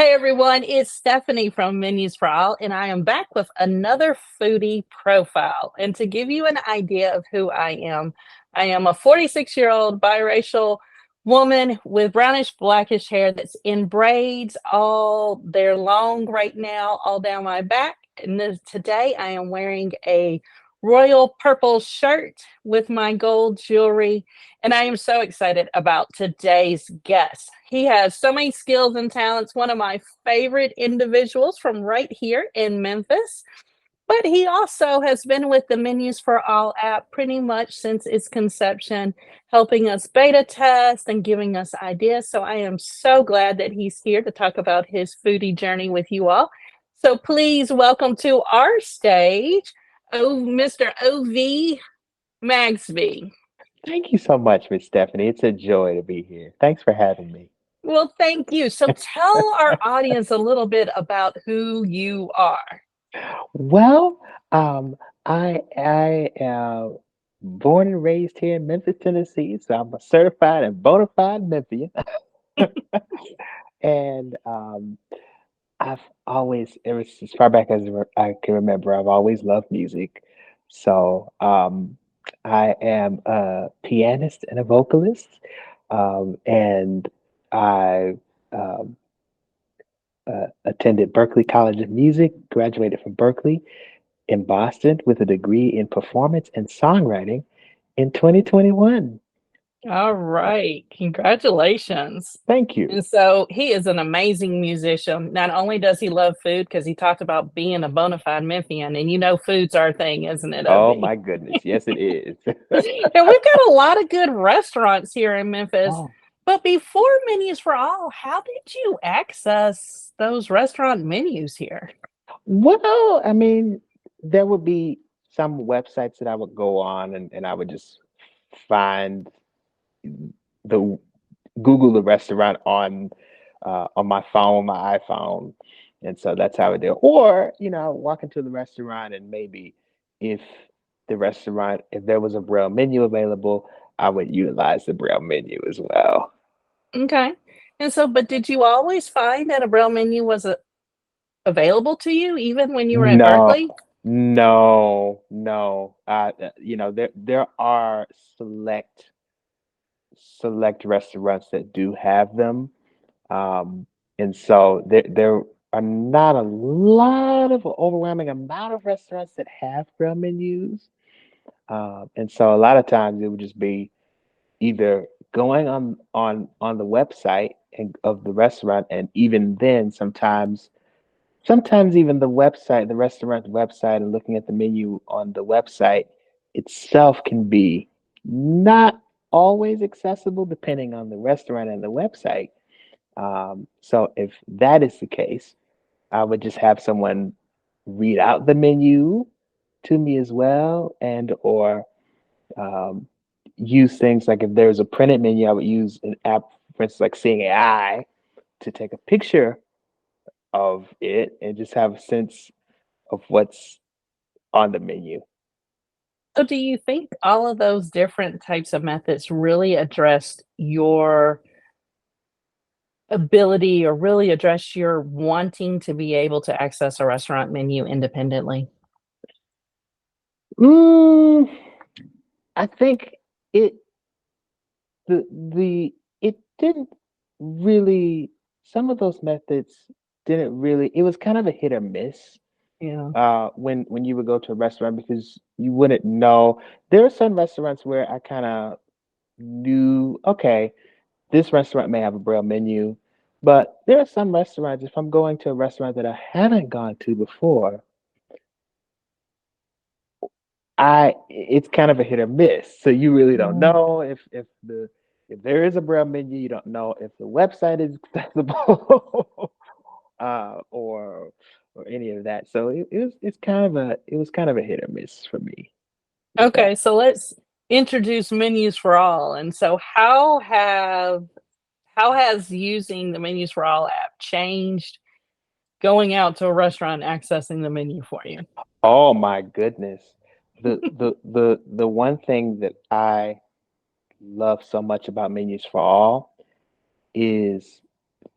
Hey everyone, it's Stephanie from Menus for All, and I am back with another foodie profile. And to give you an idea of who I am a 46-year-old biracial woman with brownish blackish hair that's in braids all they're long right now, all down my back. And today I am wearing a royal purple shirt with my gold jewelry, and I am so excited about today's guest. He has so many skills and talents, one of my favorite individuals from right here in Memphis. But he also has been with the Menus for All app pretty much since its conception, helping us beta test and giving us ideas. So I am so glad that he's here to talk about his foodie journey with you all. So please welcome to our stage, Mr. OV Magsby. Thank you so much, Miss Stephanie. It's a joy to be here. Thanks for having me. Well, thank you. So tell our audience a little bit about who you are. Well, um, I am born and raised here in Memphis, Tennessee, so I'm a certified and bona fide Memphian. And I've always, ever since as far back as I can remember, I've always loved music. So I am a pianist and a vocalist, and I um, attended Berklee College of Music, graduated from Berklee in Boston with a degree in performance and songwriting in 2021. All right. Congratulations. Thank you. And so he is an amazing musician. Not only does he love food, because he talked about being a bona fide Memphian, and you know food's our thing, isn't it, Oh OB? my goodness. Yes, it is. And we've got a lot of good restaurants here in Memphis. Oh, But before Menus for All, how did you access those restaurant menus here? well, I mean, there would be some websites that I would go on and I would just find the Google the restaurant on my phone, my iPhone, and so that's how I do it. Or walk into the restaurant and maybe if if there was a Braille menu available, I would utilize the Braille menu as well. Okay. And so, but did you always find that a Braille menu was available to you, even when you were at No, Berkeley? no. There are select restaurants that do have them. Um, and so there are not a lot of overwhelming amount of restaurants that have grill menus. And so a lot of times it would just be either going on the website of the restaurant, and even then sometimes even the restaurant website, and looking at the menu on the website itself can be not always accessible depending on the restaurant and the website. So if that is the case, I would just have someone read out the menu to me as well, and or um, use things like if there's a printed menu, I would use an app, for instance, like Seeing AI, to take a picture of it and just have a sense of what's on the menu. So, do you think all of those different types of methods really addressed your ability or really address your wanting to be able to access a restaurant menu independently? Mm, I think it the it didn't really some of those methods didn't really it was kind of a hit or miss Yeah. when you would go to a restaurant because you wouldn't know. There are some restaurants where I kind of knew, okay, this restaurant may have a braille menu, but there are some restaurants, if I'm going to a restaurant that I haven't gone to before, I it's kind of a hit or miss. So you really don't Mm. know if there is a braille menu, you don't know if the website is accessible or any of that. So it was kind of a hit or miss for me with that. Okay, so let's introduce Menus for All. And so, how has using the Menus for All app changed going out to a restaurant and accessing the menu for you? Oh my goodness. The one thing that I love so much about Menus for All is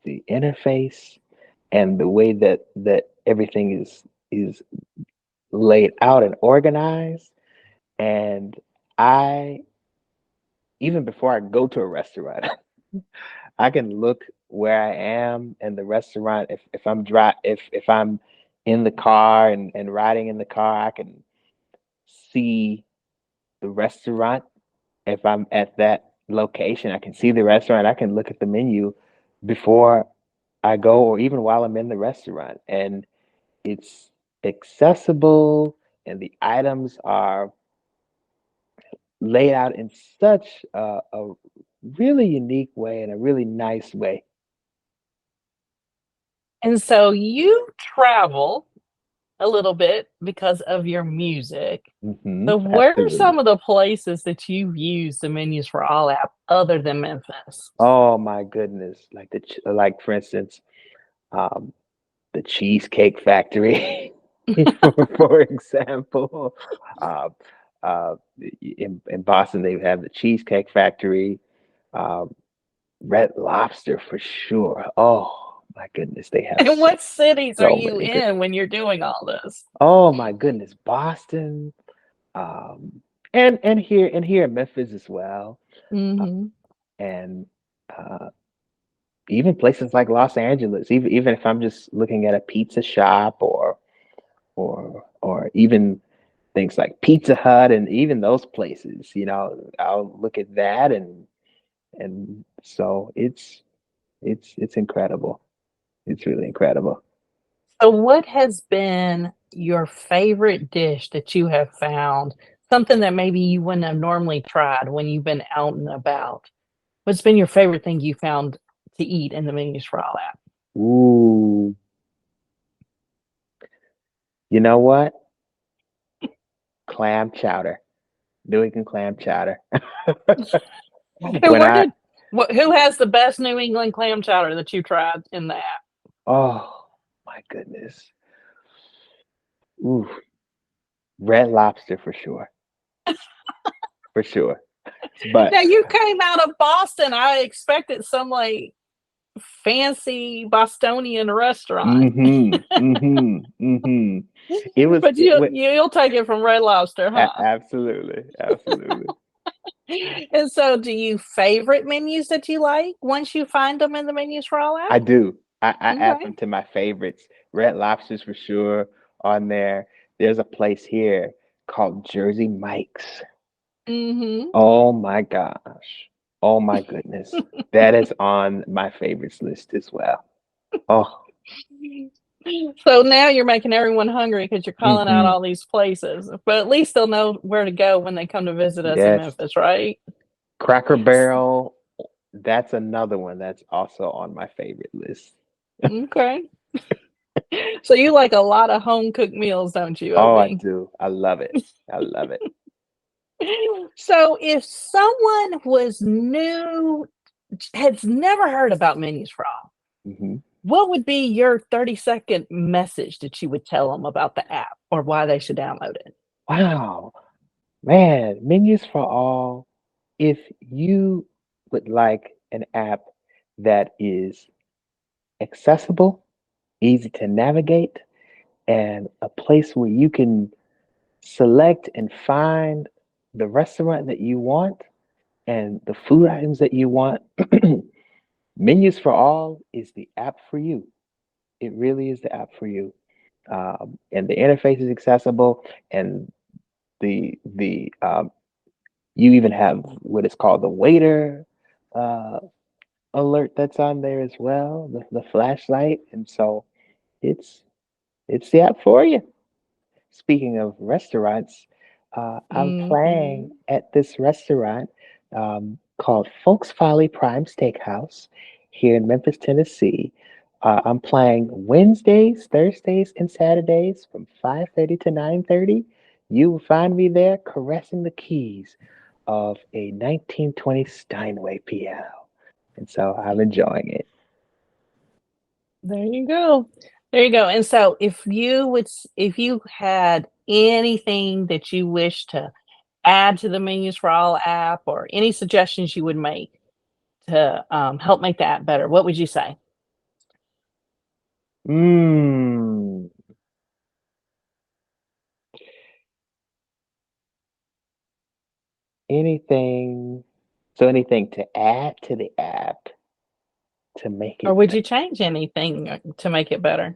the interface, and the way that everything is laid out and organized. And I, even before I go to a restaurant, I can look where I am in the restaurant. If I'm in the car and riding in the car, I can see the restaurant. If I'm at that location, I can see the restaurant. I can look at the menu before I go, or even while I'm in the restaurant. And it's accessible, and the items are laid out in such a really unique way and a really nice way. And so you travel a little bit because of your music. So where are Absolutely. some of the places that you've used the Menus for All app other than Memphis? Oh my goodness. Like for instance, um, the Cheesecake Factory, for example. Uh, in Boston, they have the Cheesecake Factory, um, Red Lobster for sure. Oh my goodness, they have And what cities are so you many good. in when you're doing all this? Oh my goodness, Boston, um, and here in Memphis as well, uh, Mhm. and uh, even places like Los Angeles. Even if I'm just looking at a pizza shop or even things like Pizza Hut and even those places, I'll look at that and so it's incredible. It's really incredible. So what has been your favorite dish that you have found? Something that maybe you wouldn't have normally tried when you've been out and about. What's been your favorite thing you found to eat in the Menus for All app? Ooh, you know what? Clam chowder. New England clam chowder. Who When where I did who has the best New England clam chowder that you tried in the app? oh my goodness. Ooh, Red Lobster for sure. For sure. But Now you came out of Boston. I expected some like fancy Bostonian restaurant. mm-hmm. It was But it went you'll take it from Red Lobster, huh? absolutely, absolutely. And so do you favorite menus that you like once you find them in the Menus for All app? I do. I add Okay. them to my favorites. Red Lobsters for sure on there. There's a place here called Jersey Mike's. Mhm. Oh my gosh. Oh my goodness. That is on my favorites list as well. Oh, So now you're making everyone hungry because you're calling out hmm all these places, but at least they'll know where to go when they come to visit us in yes. Memphis, right? Cracker Barrel, that's another one that's also on my favorite list. Okay. So you like a lot of home cooked meals, don't you, Oh, I OB? do. I love it. I love it. So if someone was new, has never heard about Menus for All, hmm what would be your 30-second message that you would tell them about the app or why they should download it? Wow. Man, Menus for All. If you would like an app that is accessible, easy to navigate, and a place where you can select and find the restaurant that you want and the food items that you want, Menus for All is the app for you. It really is the app for you. And the interface is accessible, and the you even have what is called the waiter uh, alert that's on there as well, the flashlight, and so it's it's the app for you. Speaking of restaurants, I'm playing Mhm. at this restaurant called Folks Folly Prime Steakhouse here in Memphis, Tennessee. I'm playing Wednesdays, Thursdays, and Saturdays from 5:30 to 9:30. You will find me there caressing the keys of a 1920 Steinway piano. And so I'm enjoying it. There you go. There you go. And so if you had anything that you wish to add to the Menus for All app or any suggestions you would make to help make the app better, what would you say? Mm, anything, so anything to add to the app to make Or it would better? you change anything to make it better?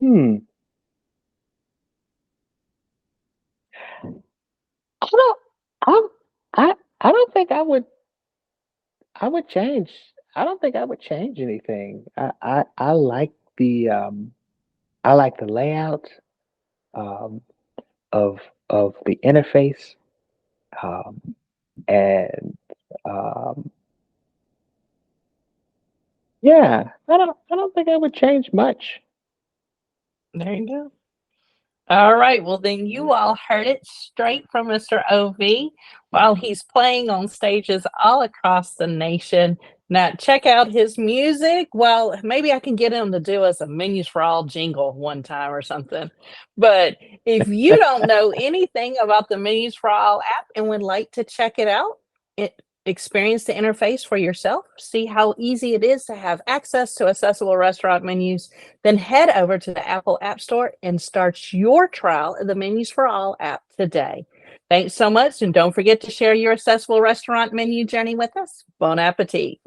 Hmm. I don't, I, I don't think I would change. I don't think I would change anything. I like I like the layout um, of the interface, um, and um, yeah, I don't think I would change much. There you go. All right. Well, then you all heard it straight from Mr. OV while he's playing on stages all across the nation. Now, check out his music. Well, maybe I can get him to do us a Menus for All jingle one time or something. But if you don't know anything about the Menus for All app and would like to check it out, experience the interface for yourself, see how easy it is to have access to accessible restaurant menus, then head over to the Apple App Store and start your trial of the Menus for All app today. Thanks so much, and don't forget to share your accessible restaurant menu journey with us. Bon appetit.